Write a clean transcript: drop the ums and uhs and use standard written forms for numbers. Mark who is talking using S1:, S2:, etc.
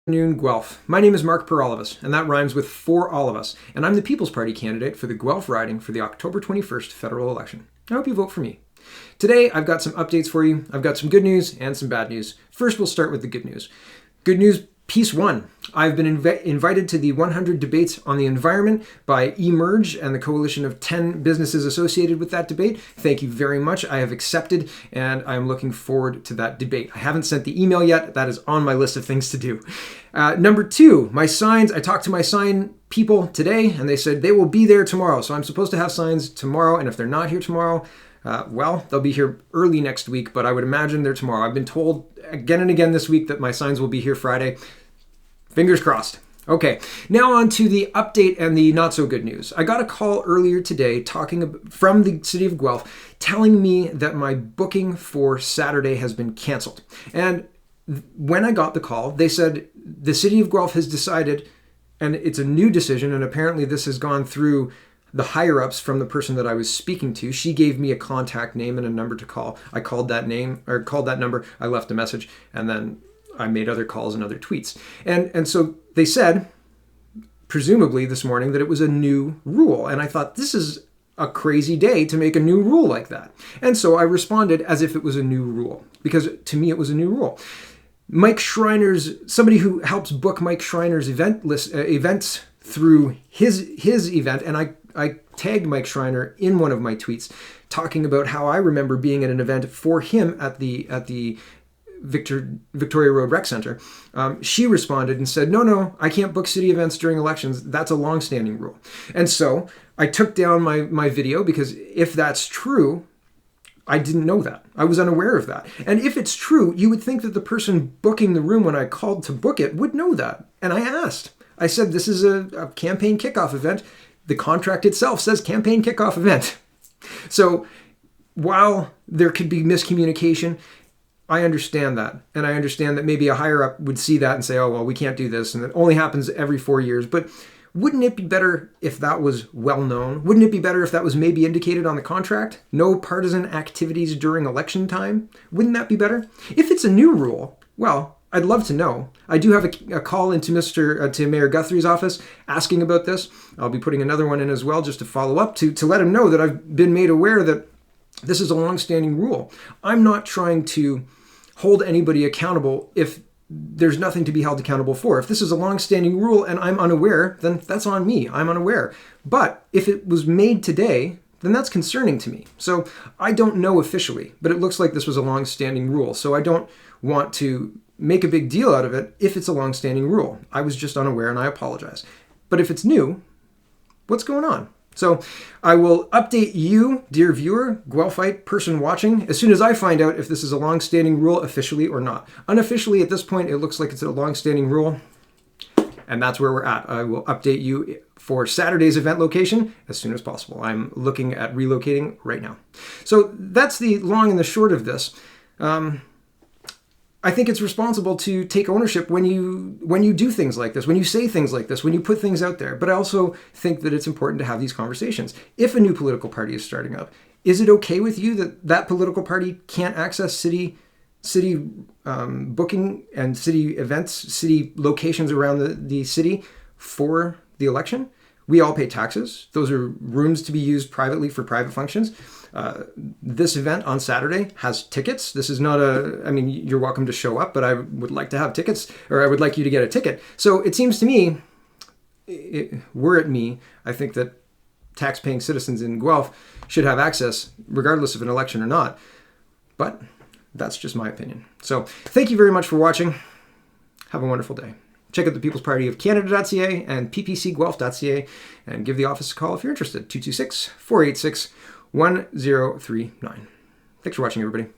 S1: Afternoon, Guelph. My name is Mark Peralivas, and that rhymes with for all of us, and I'm the People's Party candidate for the Guelph riding for the October 21st federal election. I hope you vote for me. Today, I've got some updates for you. I've got some good news and some bad news. First, we'll start with the good news. Good news, Piece 1. I've been invited to the 100 Debates on the Environment by eMerge and the coalition of 10 businesses associated with that debate. Thank you very much. I have accepted, and I'm looking forward to that debate. I haven't sent the email yet. That is on my list of things to do. Number 2, my signs. I talked to my sign people today, and they said they will be there tomorrow. So I'm supposed to have signs tomorrow, and if they're not here tomorrow, well, they'll be here early next week, but I would imagine they're tomorrow. I've been told again and again this week that my signs will be here Friday. Fingers crossed. Okay, now on to the update and the not so good news. I got a call earlier today from the city of Guelph telling me that my booking for Saturday has been canceled. And when I got the call, they said the city of Guelph has decided, and it's a new decision, and apparently this has gone through the higher-ups from the person that I was speaking to. She gave me a contact name and a number to call. I called that number, I left a message, and then I made other calls and other tweets. And so they said, presumably this morning, that it was a new rule. And I thought, this is a crazy day to make a new rule like that. And so I responded as if it was a new rule, because to me it was a new rule. Mike Schreiner's, somebody who helps book Mike Schreiner's events through his event, and I tagged Mike Schreiner in one of my tweets talking about how I remember being at an event for him at the Victoria Road Rec Center. She responded and said, no, I can't book city events during elections. That's a long-standing rule. And so I took down my video, because if that's true, I didn't know that. I was unaware of that. And if it's true, you would think that the person booking the room when I called to book it would know that. And I asked. I said, this is a campaign kickoff event. The contract itself says campaign kickoff event. So while there could be miscommunication, I understand that. And I understand that maybe a higher up would see that and say, oh, well, we can't do this. And it only happens every 4 years. But wouldn't it be better if that was well known? Wouldn't it be better if that was maybe indicated on the contract? No partisan activities during election time? Wouldn't that be better? If it's a new rule, well, I'd love to know. I do have a call into to Mayor Guthrie's office asking about this. I'll be putting another one in as well, just to follow up, to let him know that I've been made aware that this is a long-standing rule. I'm not trying to hold anybody accountable if there's nothing to be held accountable for. If this is a long-standing rule and I'm unaware, then that's on me. I'm unaware. But if it was made today, then that's concerning to me. So I don't know officially, but it looks like this was a long-standing rule. So I don't want to make a big deal out of it if it's a long-standing rule. I was just unaware, and I apologize. But if it's new, what's going on? So I will update you, dear viewer, Guelphite person watching, as soon as I find out if this is a long-standing rule officially or not. Unofficially, at this point, it looks like it's a long-standing rule, and that's where we're at. I will update you for Saturday's event location as soon as possible. I'm looking at relocating right now. So that's the long and the short of this. I think it's responsible to take ownership when you do things like this, when you say things like this, when you put things out there. But I also think that it's important to have these conversations. If a new political party is starting up, is it okay with you that that political party can't access city booking and city events, city locations around the city for the election? We all pay taxes. Those are rooms to be used privately for private functions. This event on Saturday has tickets. This is not you're welcome to show up, but I would like to have tickets, or I would like you to get a ticket. So it seems to me, were it me, I think that tax-paying citizens in Guelph should have access, regardless of an election or not. But that's just my opinion. So thank you very much for watching. Have a wonderful day. Check out the People's Party of Canada.ca and ppcguelph.ca, and give the office a call if you're interested, 226-486-1039. Thanks for watching, everybody.